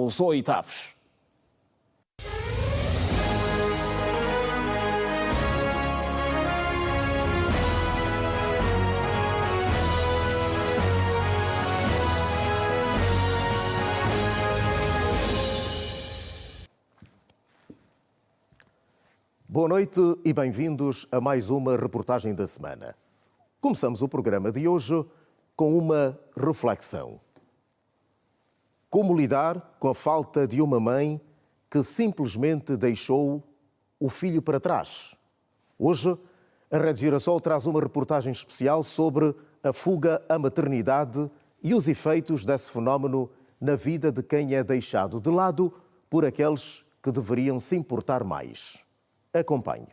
Os oitavos. Boa noite e bem-vindos a mais uma reportagem da semana. Começamos o programa de hoje com uma reflexão. Como lidar com a falta de uma mãe que simplesmente deixou o filho para trás? Hoje, a Rede Girassol traz uma reportagem especial sobre a fuga à maternidade e os efeitos desse fenómeno na vida de quem é deixado de lado por aqueles que deveriam se importar mais. Acompanhe.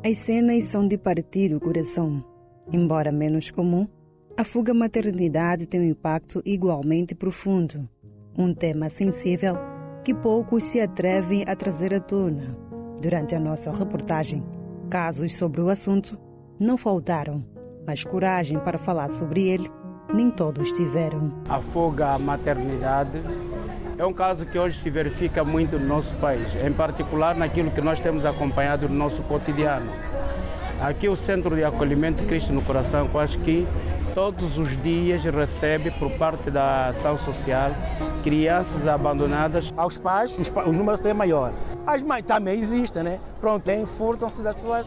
As cenas são de partir o coração. Embora menos comum, a fuga à maternidade tem um impacto igualmente profundo. Um tema sensível que poucos se atrevem a trazer à tona. Durante a nossa reportagem, casos sobre o assunto não faltaram, mas coragem para falar sobre ele nem todos tiveram. A fuga à maternidade é um caso que hoje se verifica muito no nosso país, em particular naquilo que nós temos acompanhado no nosso cotidiano. Aqui o Centro de Acolhimento Cristo no Coração, eu acho que todos os dias recebe por parte da ação social crianças abandonadas. Aos pais, os números são maiores. As mães também existem, né? Pronto, furtam-se das suas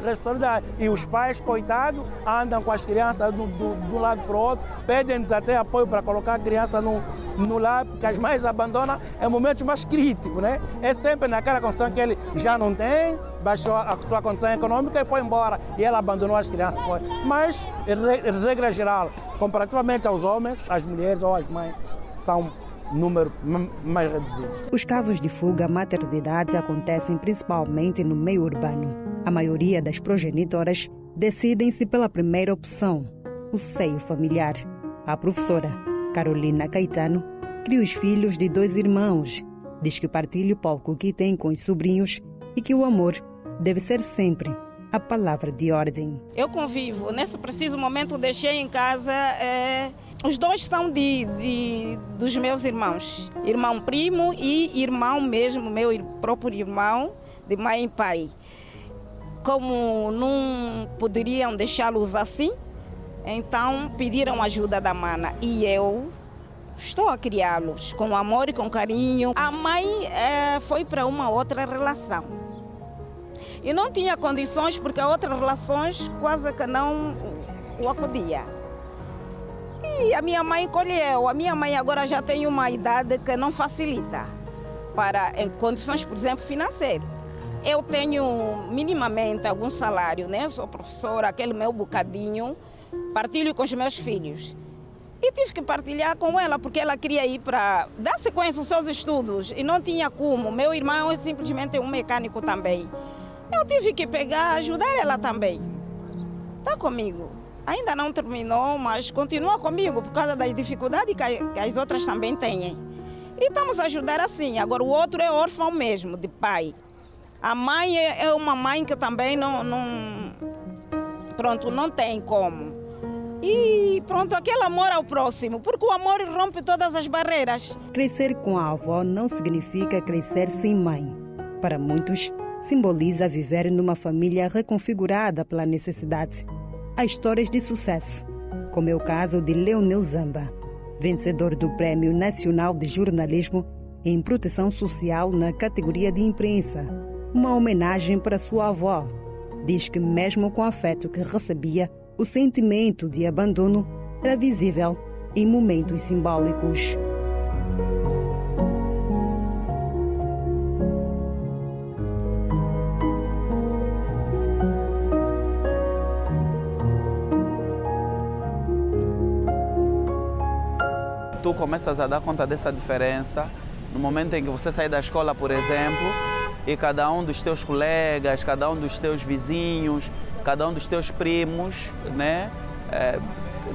responsabilidades. E os pais, coitados, andam com as crianças de um lado para o outro, pedem-nos até apoio para colocar a criança no lar, porque as mães abandonam em momentos mais críticos, né? É sempre naquela condição que ele já não tem, baixou a sua condição econômica e foi embora. E ela abandonou as crianças. Mas, regra geral, comparativamente aos homens, as mulheres ou as mães são número mais reduzidos. Os casos de fuga à maternidade acontecem principalmente no meio urbano. A maioria das progenitoras decidem-se pela primeira opção, o seio familiar. A professora Carolina Caetano cria os filhos de 2 irmãos. Diz que partilha o pouco que tem com os sobrinhos e que o amor deve ser sempre a palavra de ordem. Eu convivo. Nesse preciso momento deixei em casa, os 2 são dos meus irmãos. Irmão primo e irmão mesmo, meu próprio irmão, de mãe e pai. Como não poderiam deixá-los assim, então pediram ajuda da mana. E eu estou a criá-los com amor e com carinho. A mãe foi para uma outra relação. E não tinha condições porque as outras relações quase que não o acudia. E a minha mãe colheu. A minha mãe agora já tem uma idade que não facilita em condições, por exemplo, financeiras. Eu tenho minimamente algum salário, né? Sou professora, aquele meu bocadinho, partilho com os meus filhos. E tive que partilhar com ela, porque ela queria ir para dar sequência aos seus estudos e não tinha como. Meu irmão é simplesmente um mecânico também. Eu tive que ajudar ela também. Está comigo. Ainda não terminou, mas continua comigo por causa das dificuldades que as outras também têm. E estamos a ajudar assim. Agora o outro é órfão mesmo, de pai. A mãe é uma mãe que também não tem como. E pronto, aquele amor ao próximo, porque o amor rompe todas as barreiras. Crescer com a avó não significa crescer sem mãe. Para muitos, simboliza viver numa família reconfigurada pela necessidade. Há histórias de sucesso, como é o caso de Leonel Zamba, vencedor do Prêmio Nacional de Jornalismo em Proteção Social na categoria de imprensa. Uma homenagem para sua avó. Diz que mesmo com o afeto que recebia, o sentimento de abandono era visível em momentos simbólicos. Tu começas a dar conta dessa diferença no momento em que você sai da escola, por exemplo, e cada um dos teus colegas, cada um dos teus vizinhos, cada um dos teus primos, né,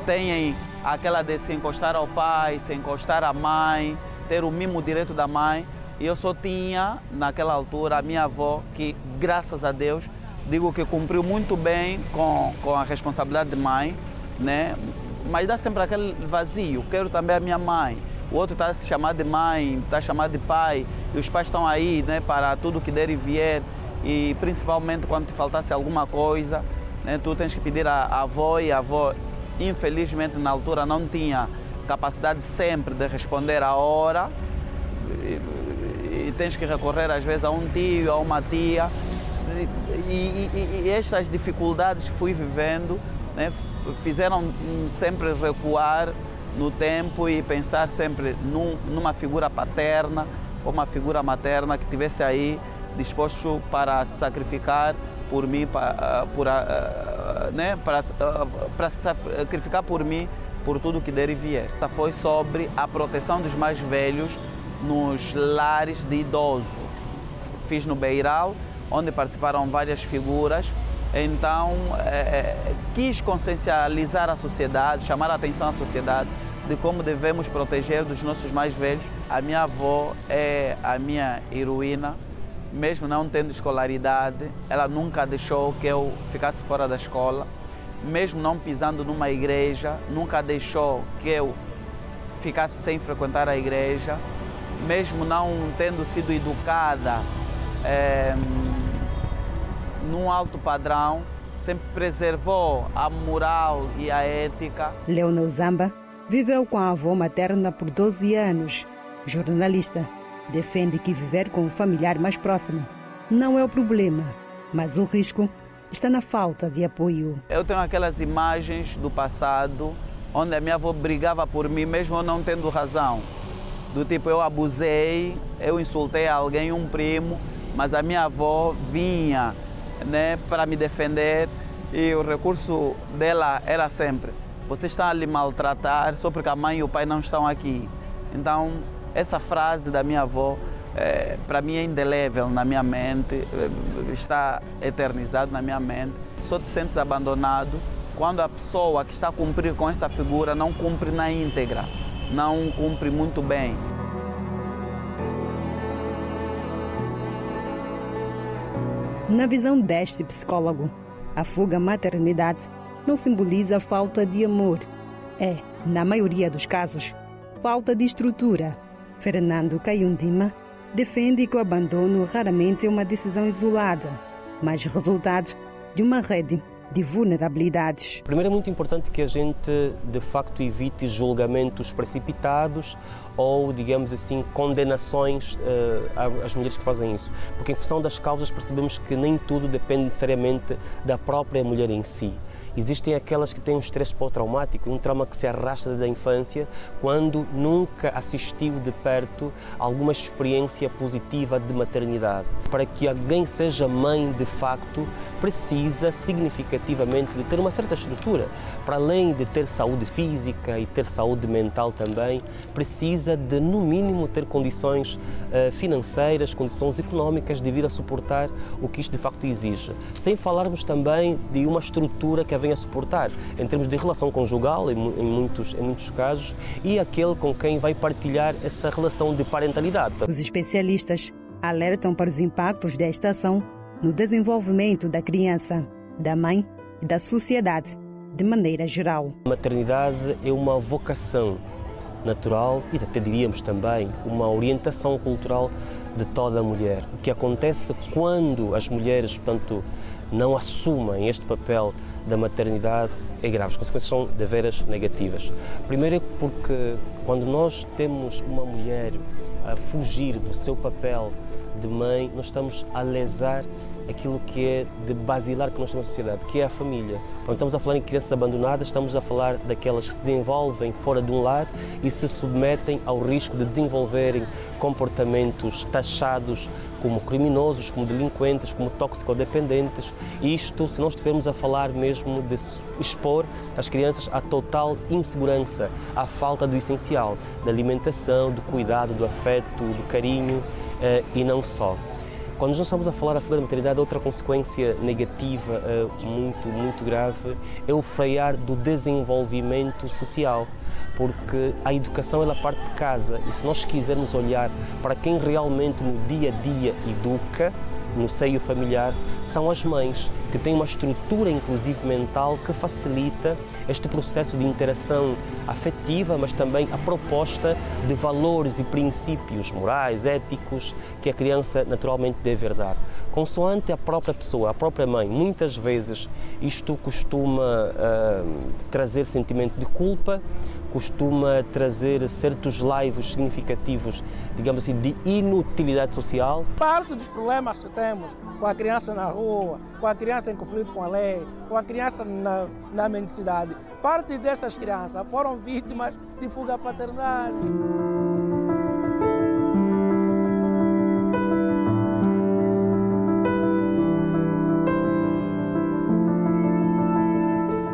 têm aquela de se encostar ao pai, se encostar à mãe, ter o mimo direito da mãe. E eu só tinha, naquela altura, a minha avó, que, graças a Deus, digo que cumpriu muito bem com a responsabilidade de mãe, né? Mas dá sempre aquele vazio. Quero também a minha mãe. O outro está a se chamar de mãe, está a chamar de pai, e os pais estão aí, né, para tudo que der e vier. E principalmente quando te faltasse alguma coisa, né, tu tens que pedir à avó, e a avó, infelizmente, na altura não tinha capacidade sempre de responder à hora. E tens que recorrer às vezes a um tio, a uma tia. E estas dificuldades que fui vivendo, né, fizeram sempre recuar no tempo e pensar sempre numa figura paterna ou uma figura materna que estivesse aí disposto para se sacrificar por mim, para se sacrificar por mim, por tudo que der e vier. Foi sobre a proteção dos mais velhos nos lares de idoso. Fiz no Beiral, onde participaram várias figuras. Então, quis consciencializar a sociedade, chamar a atenção à sociedade de como devemos proteger dos nossos mais velhos. A minha avó é a minha heroína, mesmo não tendo escolaridade, ela nunca deixou que eu ficasse fora da escola, mesmo não pisando numa igreja, nunca deixou que eu ficasse sem frequentar a igreja, mesmo não tendo sido educada num alto padrão, sempre preservou a moral e a ética. Leonel Zamba viveu com a avó materna por 12 anos. Jornalista, defende que viver com um familiar mais próximo não é o problema, mas o risco está na falta de apoio. Eu tenho aquelas imagens do passado onde a minha avó brigava por mim, mesmo eu não tendo razão. Do tipo, eu abusei, eu insultei alguém, um primo, mas a minha avó vinha, né, para me defender, e o recurso dela era sempre: você está a lhe maltratar só porque a mãe e o pai não estão aqui. Então, essa frase da minha avó, para mim é indelével na minha mente, está eternizado na minha mente. Só te sentes abandonado quando a pessoa que está a cumprir com essa figura não cumpre na íntegra, não cumpre muito bem. Na visão deste psicólogo, a fuga à maternidade não simboliza falta de amor. É, na maioria dos casos, falta de estrutura. Fernando Caiundima defende que o abandono raramente é uma decisão isolada, mas resultado de uma rede de vulnerabilidades. Primeiro, é muito importante que a gente, de facto, evite julgamentos precipitados ou, digamos assim, condenações às mulheres que fazem isso. Porque, em função das causas, percebemos que nem tudo depende necessariamente da própria mulher em si. Existem aquelas que têm um estresse pós-traumático, um trauma que se arrasta da infância, quando nunca assistiu de perto alguma experiência positiva de maternidade. Para que alguém seja mãe de facto, precisa significativamente de ter uma certa estrutura. Para além de ter saúde física e ter saúde mental também, precisa de, no mínimo, ter condições financeiras, condições económicas de vir a suportar o que isto de facto exige. Sem falarmos também de uma estrutura que a venha a suportar, em termos de relação conjugal, em muitos casos, e aquele com quem vai partilhar essa relação de parentalidade. Os especialistas alertam para os impactos desta ação no desenvolvimento da criança, da mãe e da sociedade, de maneira geral. A maternidade é uma vocação natural e até diríamos também uma orientação cultural de toda a mulher. O que acontece quando as mulheres, portanto, não assumem este papel da maternidade é grave. As consequências são deveras negativas. Primeiro porque quando nós temos uma mulher a fugir do seu papel de mãe, nós estamos a lesar aquilo que é de basilar que nós temos na sociedade, que é a família. Quando estamos a falar em crianças abandonadas, estamos a falar daquelas que se desenvolvem fora de um lar e se submetem ao risco de desenvolverem comportamentos taxados como criminosos, como delinquentes, como toxicodependentes. Isto, se nós estivermos a falar mesmo de expor as crianças à total insegurança, à falta do essencial, da alimentação, do cuidado, do afeto, do carinho e não só. Quando nós estamos a falar da fuga da maternidade, outra consequência negativa muito grave é o frear do desenvolvimento social, porque a educação ela parte de casa e se nós quisermos olhar para quem realmente no dia a dia educa, no seio familiar, são as mães, que têm uma estrutura, inclusive mental, que facilita este processo de interação afetiva, mas também a proposta de valores e princípios morais, éticos, que a criança naturalmente deve herdar. Consoante a própria pessoa, a própria mãe, muitas vezes isto costuma trazer sentimento de culpa, costuma trazer certos laivos significativos, digamos assim, de inutilidade social. Parte dos problemas que temos com a criança na rua, com a criança em conflito com a lei, com a criança na mendicidade, parte dessas crianças foram vítimas de fuga à paternidade.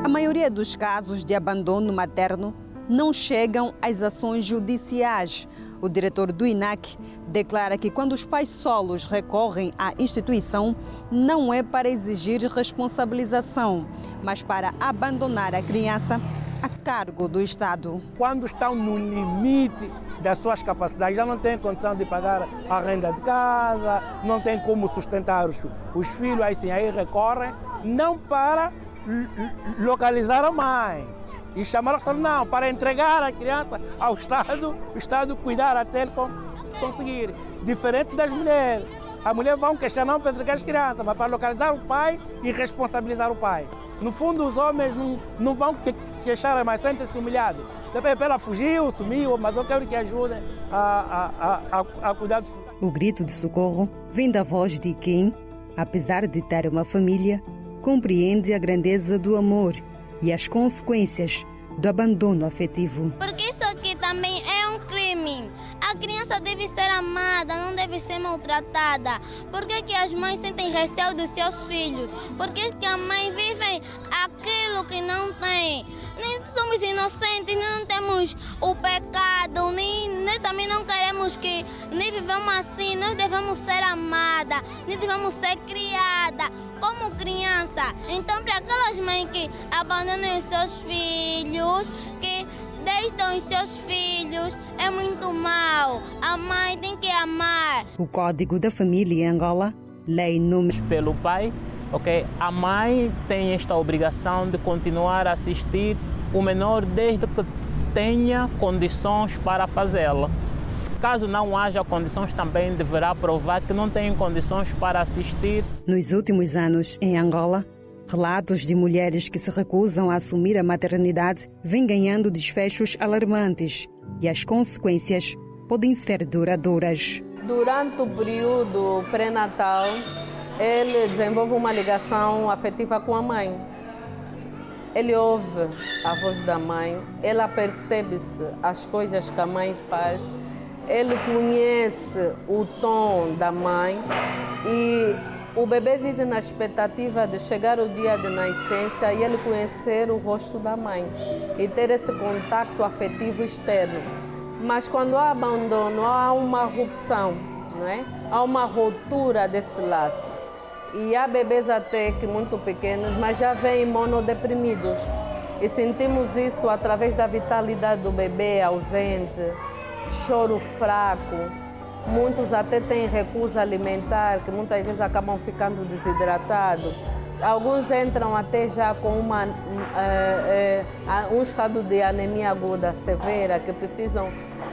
A maioria dos casos de abandono materno não chegam às ações judiciais. O diretor do INAC declara que quando os pais solos recorrem à instituição, não é para exigir responsabilização, mas para abandonar a criança a cargo do Estado. Quando estão no limite das suas capacidades, já não têm condição de pagar a renda de casa, não têm como sustentar os filhos, aí sim, aí recorrem, não para localizar a mãe e chamar o Estado, não, para entregar a criança ao Estado, o Estado cuidar até ele conseguir. Diferente das mulheres. As mulheres vão queixar não para entregar as crianças, mas para localizar o pai e responsabilizar o pai. No fundo, os homens não vão queixar, mas sentem-se humilhados. Ela fugiu, sumiu, mas eu quero que ajudem a cuidar dos filhos. O grito de socorro vem da voz de quem, apesar de ter uma família, compreende a grandeza do amor e as consequências do abandono afetivo. Porque isso aqui também é um crime. A criança deve ser amada, não deve ser maltratada. Por que as mães sentem receio dos seus filhos? Por que a mãe vive aquilo que não tem? Nem somos inocentes, não temos o pecado, nem também não queremos que nem vivamos assim. Nós devemos ser amadas, nem devemos ser criadas como criança. Então, para aquelas mães que abandonam os seus filhos, que deixam os seus filhos, é muito mal. A mãe tem que amar. O Código da Família em Angola, lei número... Pelo pai, okay, a mãe tem esta obrigação de continuar a assistir o menor desde que tenha condições para fazê-lo. Caso não haja condições, também deverá provar que não tem condições para assistir. Nos últimos anos, em Angola, relatos de mulheres que se recusam a assumir a maternidade vêm ganhando desfechos alarmantes e as consequências podem ser duradouras. Durante o período pré-natal, ele desenvolve uma ligação afetiva com a mãe. Ele ouve a voz da mãe, ela percebe-se as coisas que a mãe faz, ele conhece o tom da mãe e o bebê vive na expectativa de chegar o dia de nascença e ele conhecer o rosto da mãe e ter esse contato afetivo externo. Mas quando há abandono, há uma rupção, não é? Há uma ruptura desse laço. E há bebês até que muito pequenos, mas já vêm imunodeprimidos. E sentimos isso através da vitalidade do bebê ausente, choro fraco. Muitos até têm recusa alimentar, que muitas vezes acabam ficando desidratados. Alguns entram até já com um estado de anemia aguda severa, que precisam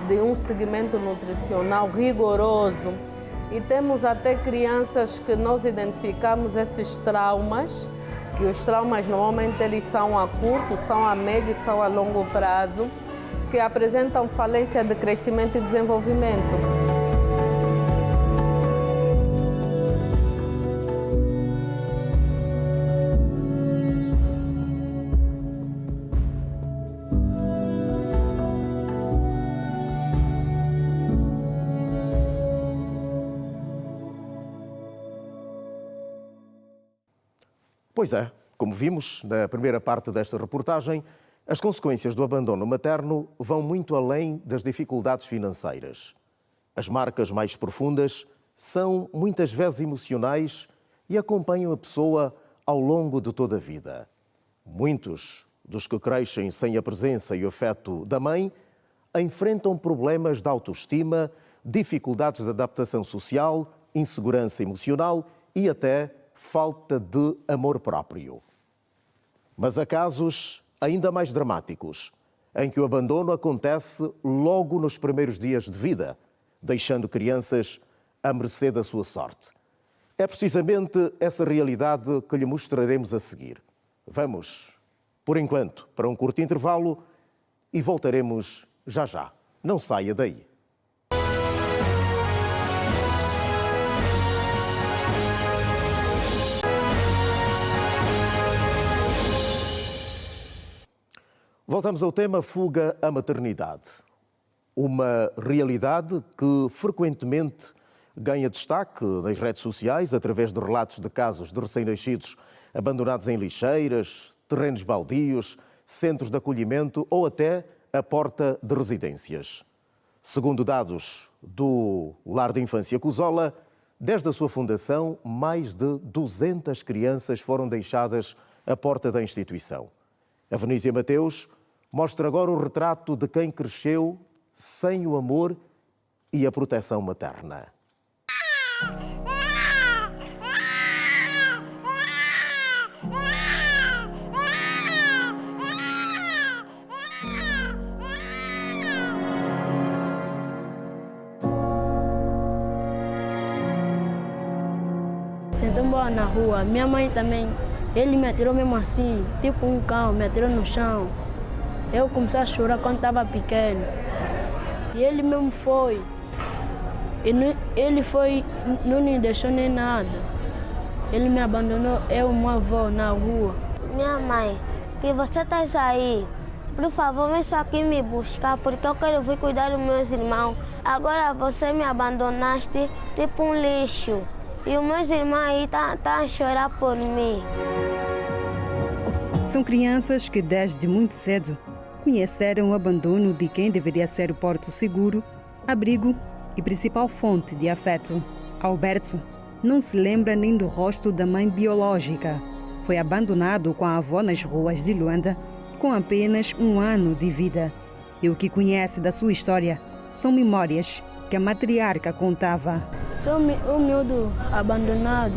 de um segmento nutricional rigoroso. E temos até crianças que nós identificamos esses traumas, que os traumas normalmente eles são a curto, são a médio e são a longo prazo, que apresentam falência de crescimento e desenvolvimento. Pois é, como vimos na primeira parte desta reportagem, as consequências do abandono materno vão muito além das dificuldades financeiras. As marcas mais profundas são muitas vezes emocionais e acompanham a pessoa ao longo de toda a vida. Muitos dos que crescem sem a presença e o afeto da mãe enfrentam problemas de autoestima, dificuldades de adaptação social, insegurança emocional e até falta de amor próprio. Mas há casos ainda mais dramáticos, em que o abandono acontece logo nos primeiros dias de vida, deixando crianças à mercê da sua sorte. É precisamente essa realidade que lhe mostraremos a seguir. Vamos, por enquanto, para um curto intervalo e voltaremos já já. Não saia daí. Voltamos ao tema fuga à maternidade. Uma realidade que frequentemente ganha destaque nas redes sociais através de relatos de casos de recém-nascidos abandonados em lixeiras, terrenos baldios, centros de acolhimento ou até à porta de residências. Segundo dados do Lar de Infância Cuzola, desde a sua fundação, mais de 200 crianças foram deixadas à porta da instituição. A Venícia Mateus mostra agora o retrato de quem cresceu sem o amor e a proteção materna. Sentou na rua, minha mãe também, ele me atirou mesmo assim, tipo um cão, me atirou no chão. Eu comecei a chorar quando estava pequeno. E ele mesmo foi. Ele foi, não me deixou nem nada. Ele me abandonou, eu e minha avó, na rua. Minha mãe, que você está aí, por favor, vem só aqui me buscar, porque eu quero vir cuidar dos meus irmãos. Agora você me abandonaste tipo um lixo. E os meus irmãos aí tá a chorar por mim. São crianças que desde muito cedo conheceram o abandono de quem deveria ser o porto seguro, abrigo e principal fonte de afeto. Alberto não se lembra nem do rosto da mãe biológica. Foi abandonado com a avó nas ruas de Luanda com apenas 1 ano de vida. E o que conhece da sua história são memórias que a matriarca contava. Sou um miúdo abandonado.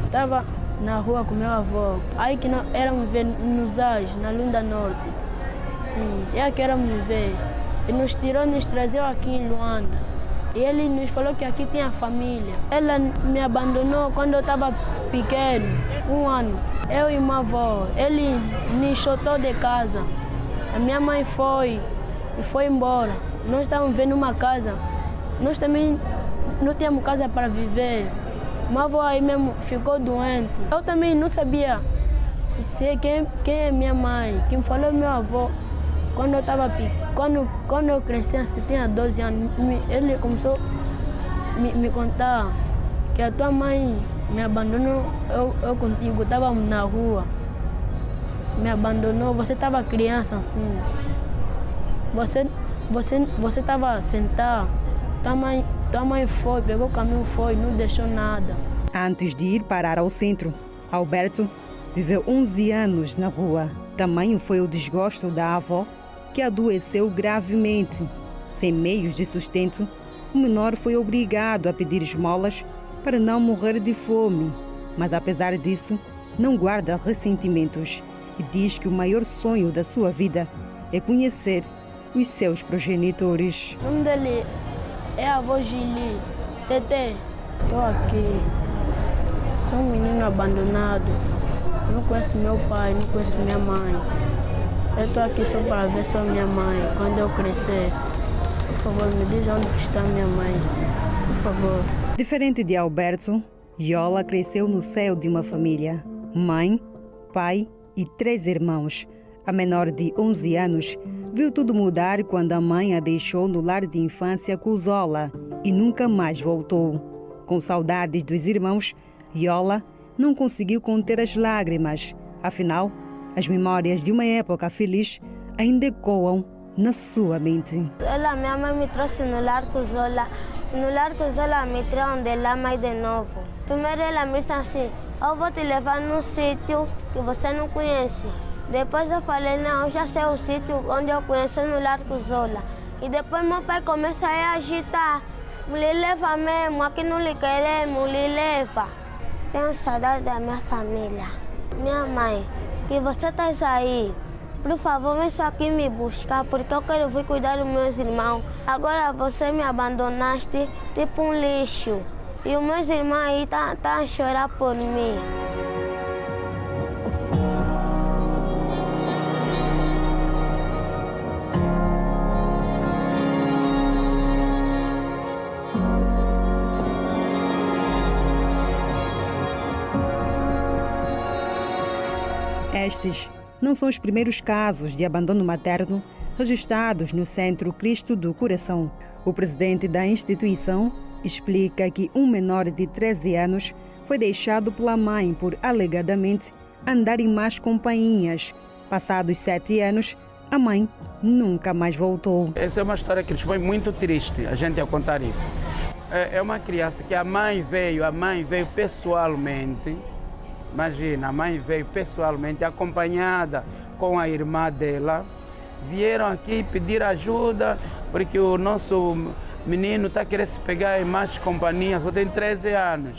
Estava na rua com meu avô. Aí que nós éramos ver nos Ais, na Lunda Norte. Sim, é que éramos ver. E nos tirou, nos trazeu aqui em Luanda. E ele nos falou que aqui tinha família. Ela me abandonou quando eu estava pequeno, 1 ano. Eu e minha avó. Ele me chutou de casa. A minha mãe foi embora. Nós estávamos vendo uma casa. Nós também não tínhamos casa para viver. Minha avó aí mesmo ficou doente. Eu também não sabia quem é minha mãe. Quem falou meu avô. Quando eu estava quando eu cresci, assim, tinha 12 anos, ele começou a me contar que a tua mãe me abandonou, eu contigo, estávamos na rua, me abandonou, você estava criança assim, você estava sentada, tua mãe foi, pegou o caminho, foi, não deixou nada. Antes de ir parar ao centro, Alberto viveu 11 anos na rua. Tamanho foi o desgosto da avó, que adoeceu gravemente. Sem meios de sustento, o menor foi obrigado a pedir esmolas para não morrer de fome. Mas apesar disso, não guarda ressentimentos e diz que o maior sonho da sua vida é conhecer os seus progenitores. O nome dele é a avó Gili. Tete, estou aqui. Sou um menino abandonado. Não conheço meu pai, não conheço minha mãe. Eu estou aqui só para ver só minha mãe. Quando eu crescer, por favor, me diz onde está minha mãe. Por favor. Diferente de Alberto, Yola cresceu no seio de uma família. Mãe, pai e 3 irmãos. A menor de 11 anos viu tudo mudar quando a mãe a deixou no lar de infância Cuzola e nunca mais voltou. Com saudades dos irmãos, Yola não conseguiu conter as lágrimas. Afinal, as memórias de uma época feliz ainda ecoam na sua mente. Minha mãe me trouxe no lar Cuzola. No Lar Consola me traem de lá mais de novo. Primeiro ela me disse assim, eu vou te levar num sítio que você não conhece. Depois eu falei, não, eu já sei o sítio onde eu conheço no Lar Consola. E depois meu pai começa a agitar. Lhe leva mesmo, aqui não lhe queremos, lhe leva. Tenho saudade da minha família. Minha mãe, que você está aí. Por favor, vem só aqui me buscar, porque eu quero vir cuidar dos meus irmãos. Agora você me abandonaste tipo um lixo. E os meus irmãos aí estão a chorar por mim. Estes não são os primeiros casos de abandono materno registrados no Centro Cristo do Coração. O presidente da instituição explica que um menor de 13 anos foi deixado pela mãe por alegadamente andar em más companhias. Passados 7 anos, a mãe nunca mais voltou. Essa é uma história que nos foi muito triste, a gente a contar isso. É uma criança que a mãe veio pessoalmente. Imagina, a mãe veio pessoalmente acompanhada com a irmã dela. Vieram aqui pedir ajuda porque o nosso menino está querendo se pegar em más companhias, só tem 13 anos.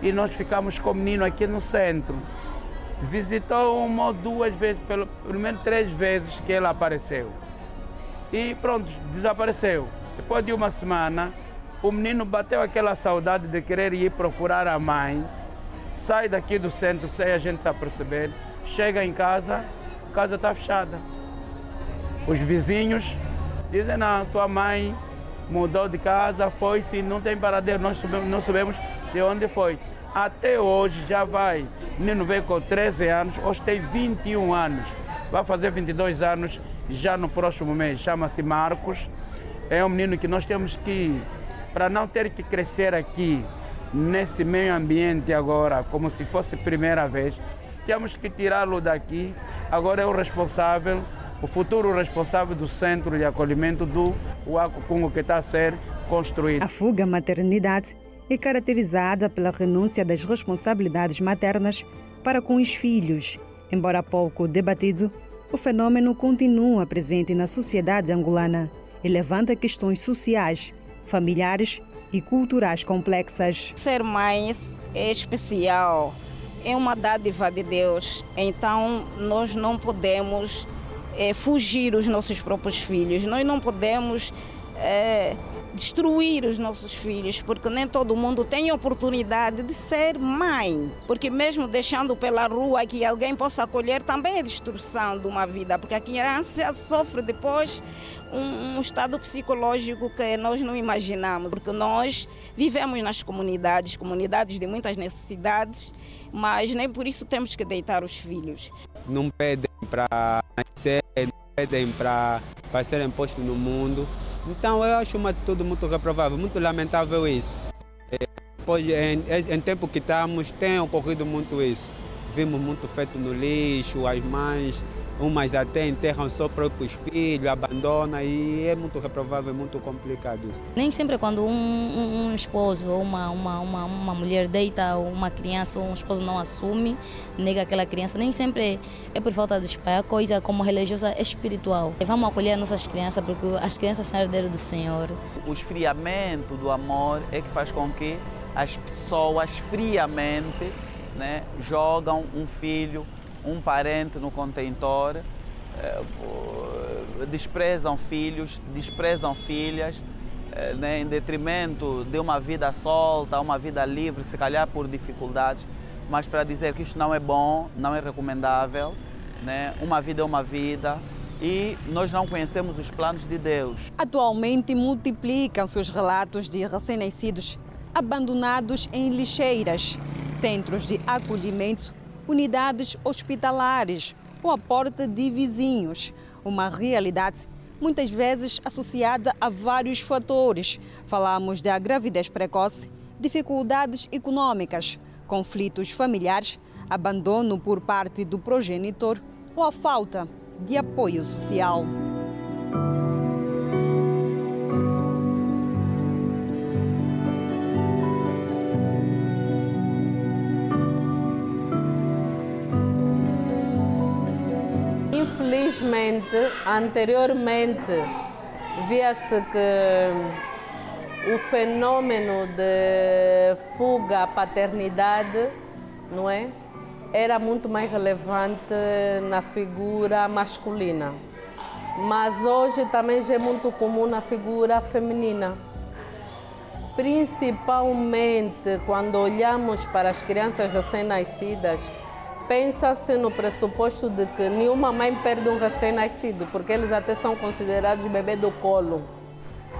E nós ficamos com o menino aqui no centro. Visitou uma ou duas vezes, pelo menos 3 vezes que ele apareceu. E pronto, desapareceu. Depois de uma semana, o menino bateu aquela saudade de querer ir procurar a mãe. Sai daqui do centro sem a gente se aperceber, chega em casa, a casa está fechada. Os vizinhos dizem, não, tua mãe mudou de casa, foi-se, não tem paradeiro, nós não sabemos de onde foi. Até hoje já vai, o menino veio com 13 anos, hoje tem 21 anos, vai fazer 22 anos já no próximo mês, chama-se Marcos. É um menino que nós temos que, para não ter que crescer aqui, nesse meio ambiente agora, como se fosse a primeira vez, temos que tirá-lo daqui. Agora é o responsável, o futuro responsável do centro de acolhimento do Uaco Cungo que está a ser construído. A fuga à maternidade é caracterizada pela renúncia das responsabilidades maternas para com os filhos. Embora pouco debatido, o fenômeno continua presente na sociedade angolana e levanta questões sociais, familiares e culturais complexas. Ser mãe é especial, é uma dádiva de Deus, então nós não podemos fugir os nossos próprios filhos, nós não podemos destruir os nossos filhos, porque nem todo mundo tem oportunidade de ser mãe, porque mesmo deixando pela rua que alguém possa acolher também é destruição de uma vida, porque a criança sofre depois um estado psicológico que nós não imaginamos, porque nós vivemos nas comunidades de muitas necessidades, mas nem por isso temos que deitar os filhos. Não pedem para nascer, não pedem para serem postos no mundo. Então eu acho uma atitude muito reprovável, muito lamentável isso. Pois em tempo que estamos, tem ocorrido muito isso. Vimos muito feito no lixo, as mães, umas até enterram seus próprios filhos, abandonam, e é muito reprovável, muito complicado isso. Nem sempre quando um esposo ou uma mulher deita uma criança, ou um esposo não assume, nega aquela criança, nem sempre é por falta dos pais, é coisa como religiosa espiritual. Vamos acolher as nossas crianças, porque as crianças são herdeiras do Senhor. O esfriamento do amor é que faz com que as pessoas friamente, né, jogam um filho, um parente no contentor, desprezam filhos, desprezam filhas, né, em detrimento de uma vida solta, uma vida livre, se calhar por dificuldades, mas para dizer que isto não é bom, não é recomendável, né? Uma vida é uma vida e nós não conhecemos os planos de Deus. Atualmente multiplicam-se os relatos de recém-nascidos abandonados em lixeiras, centros de acolhimento, unidades hospitalares ou à porta de vizinhos. Uma realidade muitas vezes associada a vários fatores. Falamos da gravidez precoce, dificuldades econômicas, conflitos familiares, abandono por parte do progenitor ou a falta de apoio social. infelizmente, anteriormente, via-se que o fenômeno de fuga à paternidade, não é? Era muito mais relevante na figura masculina. Mas hoje também já é muito comum na figura feminina. Principalmente quando olhamos para as crianças recém-nascidas, pensa-se no pressuposto de que nenhuma mãe perde um recém-nascido, porque eles até são considerados bebê do colo.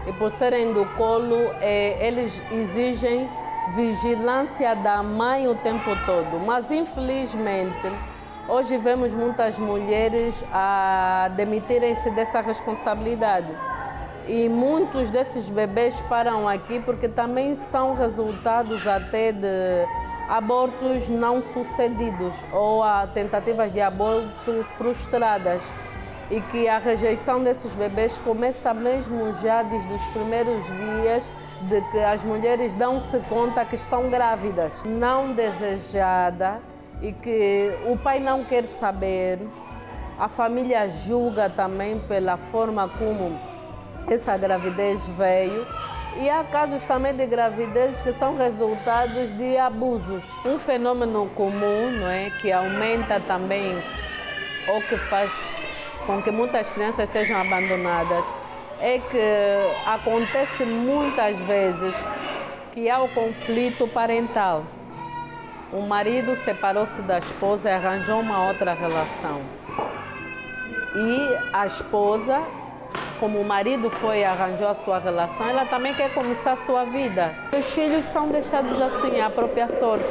E por serem do colo, eles exigem vigilância da mãe o tempo todo. Mas, infelizmente, hoje vemos muitas mulheres a demitirem-se dessa responsabilidade. E muitos desses bebês param aqui porque também são resultados até de abortos não sucedidos ou tentativas de aborto frustradas. E que a rejeição desses bebês começa mesmo já desde os primeiros dias de que as mulheres dão-se conta que estão grávidas, não desejada, e que o pai não quer saber. A família julga também pela forma como essa gravidez veio. E há casos também de gravidez que são resultados de abusos. Um fenômeno comum, não é, que aumenta também ou que faz com que muitas crianças sejam abandonadas, é que acontece muitas vezes que há o conflito parental. O marido separou-se da esposa e arranjou uma outra relação. E a esposa, como o marido foi e arranjou a sua relação, ela também quer começar a sua vida. Os filhos são deixados assim, à própria sorte,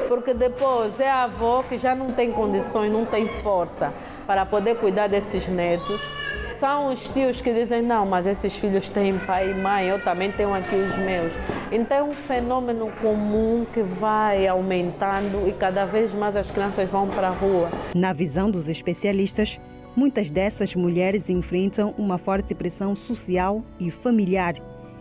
porque depois é a avó que já não tem condições, não tem força para poder cuidar desses netos. São os tios que dizem, não, mas esses filhos têm pai e mãe, eu também tenho aqui os meus. Então é um fenômeno comum que vai aumentando e cada vez mais as crianças vão para a rua. Na visão dos especialistas, muitas dessas mulheres enfrentam uma forte pressão social e familiar,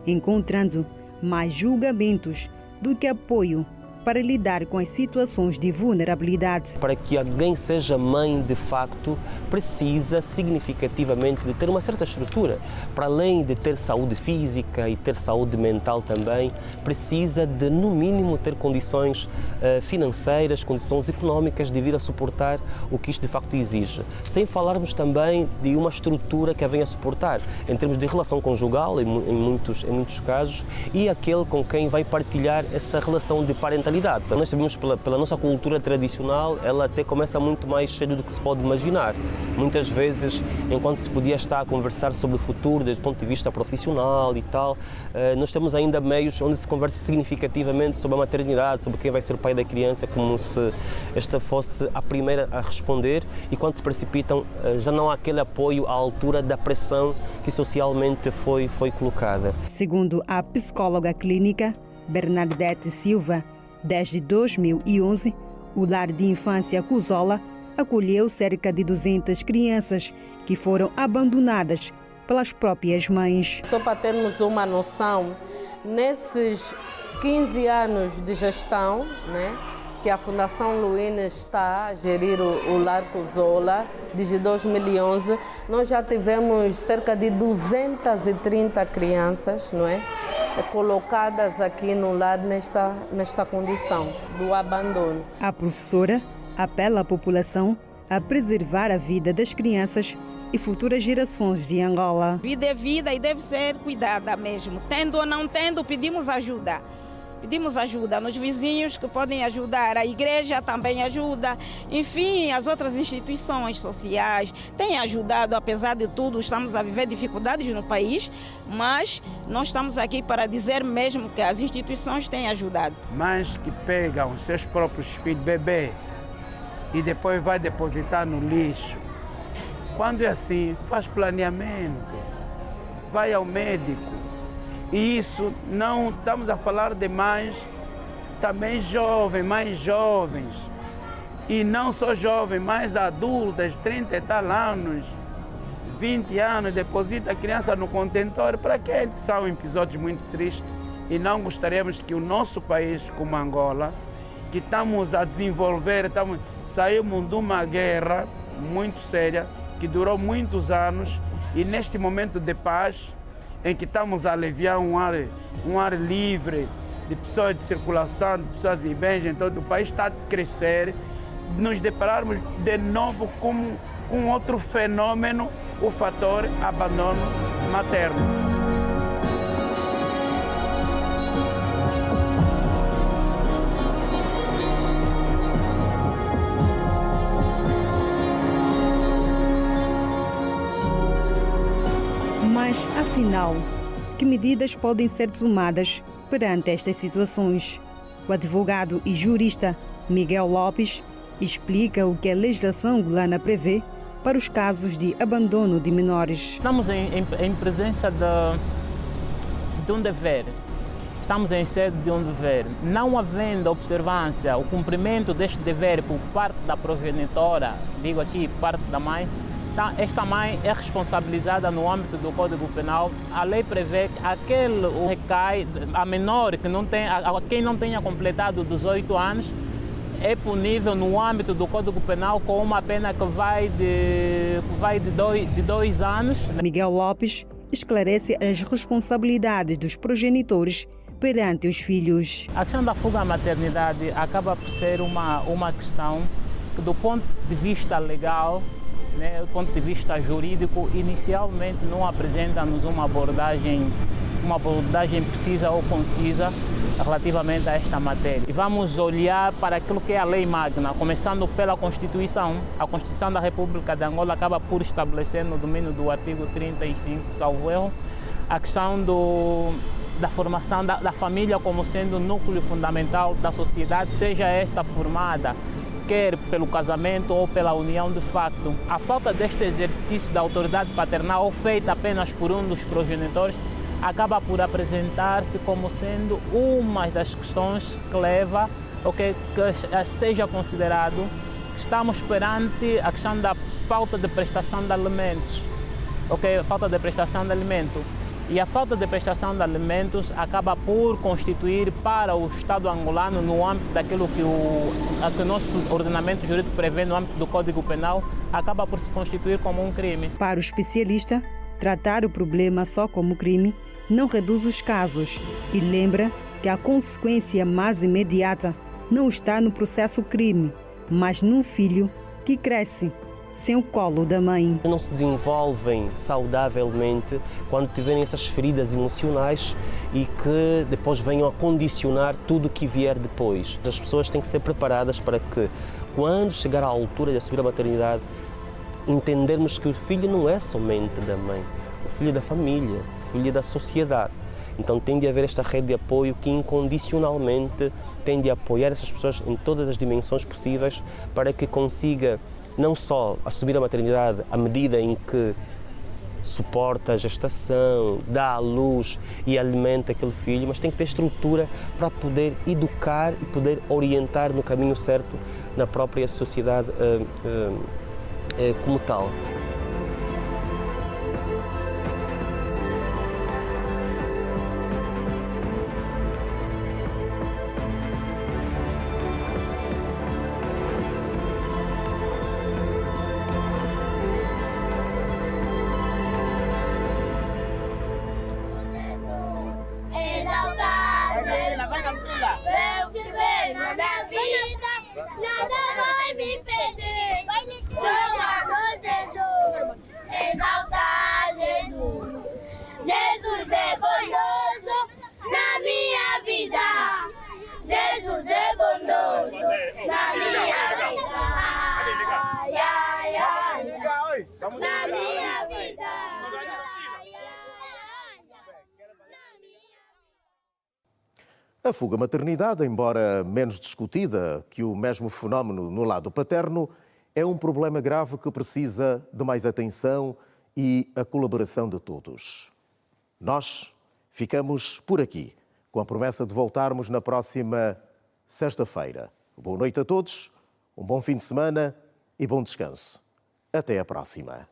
encontrando mais julgamentos do que apoio para lidar com as situações de vulnerabilidade. Para que alguém seja mãe, de facto, precisa significativamente de ter uma certa estrutura. Para além de ter saúde física e ter saúde mental também, precisa de, no mínimo, ter condições financeiras, condições económicas de vir a suportar o que isto de facto exige. Sem falarmos também de uma estrutura que a venha a suportar, em termos de relação conjugal, em muitos casos, e aquele com quem vai partilhar essa relação de parentalidade. Nós sabemos pela nossa cultura tradicional, ela até começa muito mais cedo do que se pode imaginar. Muitas vezes, enquanto se podia estar a conversar sobre o futuro desde o ponto de vista profissional e tal, nós temos ainda meios onde se conversa significativamente sobre a maternidade, sobre quem vai ser o pai da criança, como se esta fosse a primeira a responder, e quando se precipitam já não há aquele apoio à altura da pressão que socialmente foi colocada. Segundo a psicóloga clínica Bernadette Silva, desde 2011, o Lar de Infância Cuzola acolheu cerca de 200 crianças que foram abandonadas pelas próprias mães. Só para termos uma noção, nesses 15 anos de gestão, né, que a Fundação Luína está a gerir o Lar Cuzola, desde 2011, nós já tivemos cerca de 230 crianças, não é? Colocadas aqui no lar nesta condição do abandono. A professora apela à população a preservar a vida das crianças e futuras gerações de Angola. Vida é vida e deve ser cuidada mesmo. Tendo ou não tendo, pedimos ajuda. Pedimos ajuda nos vizinhos que podem ajudar, a igreja também ajuda, enfim, as outras instituições sociais têm ajudado, apesar de tudo, estamos a viver dificuldades no país, mas nós estamos aqui para dizer mesmo que as instituições têm ajudado. Mães que pegam os seus próprios filhos, bebê, e depois vai depositar no lixo. Quando é assim, faz planeamento, vai ao médico. E isso não estamos a falar de mães também jovens, mais jovens. E não só jovens, mais adultas, 30 e tal anos, 20 anos, deposita a criança no contentor. Para quê? São episódios muito tristes e não gostaríamos que o nosso país, como Angola, que estamos a desenvolver, saímos de uma guerra muito séria, que durou muitos anos e neste momento de paz, em que estamos a aliviar um ar livre de pessoas de circulação, de pessoas e bens em todo o país, está a crescer, nos depararmos de novo com outro fenômeno, o fator abandono materno. Mas, afinal, que medidas podem ser tomadas perante estas situações? O advogado e jurista Miguel Lopes explica o que a legislação angolana prevê para os casos de abandono de menores. Estamos em presença de um dever. Estamos em sede de um dever. Não havendo observância, o cumprimento deste dever por parte da progenitora, digo aqui, parte da mãe, esta mãe é responsabilizada no âmbito do Código Penal. A lei prevê que aquele recai a menor que quem não tenha completado 18 anos é punível no âmbito do Código Penal com uma pena que vai de 2 anos. Miguel Lopes esclarece as responsabilidades dos progenitores perante os filhos. A questão da fuga à maternidade acaba por ser uma questão que, do ponto de vista legal, do ponto de vista jurídico, inicialmente não apresenta-nos uma abordagem precisa ou concisa relativamente a esta matéria. E vamos olhar para aquilo que é a lei magna, começando pela Constituição. A Constituição da República de Angola acaba por estabelecer, no domínio do artigo 35, salvo erro, a questão da formação da família como sendo o núcleo fundamental da sociedade, seja esta formada quer pelo casamento ou pela união de facto. A falta deste exercício da autoridade paternal, ou feita apenas por um dos progenitores, acaba por apresentar-se como sendo uma das questões que leva que seja considerado que estamos perante a questão da falta de prestação de alimentos. Falta de prestação de alimento. E a falta de prestação de alimentos acaba por constituir para o Estado angolano, no âmbito daquilo que o nosso ordenamento jurídico prevê no âmbito do Código Penal, acaba por se constituir como um crime. Para o especialista, tratar o problema só como crime não reduz os casos e lembra que a consequência mais imediata não está no processo crime, mas num filho que cresce sem o colo da mãe. Não se desenvolvem saudavelmente quando tiverem essas feridas emocionais e que depois venham a condicionar tudo o que vier depois. As pessoas têm que ser preparadas para que, quando chegar à altura de assumir a maternidade, entendermos que o filho não é somente da mãe, o filho é da família, o filho é da sociedade. Então tem de haver esta rede de apoio que incondicionalmente tem de apoiar essas pessoas em todas as dimensões possíveis para que consiga não só assumir a maternidade à medida em que suporta a gestação, dá à luz e alimenta aquele filho, mas tem que ter estrutura para poder educar e poder orientar no caminho certo na própria sociedade como tal. A fuga-maternidade, embora menos discutida que o mesmo fenómeno no lado paterno, é um problema grave que precisa de mais atenção e a colaboração de todos. Nós ficamos por aqui, com a promessa de voltarmos na próxima sexta-feira. Boa noite a todos, um bom fim de semana e bom descanso. Até a próxima.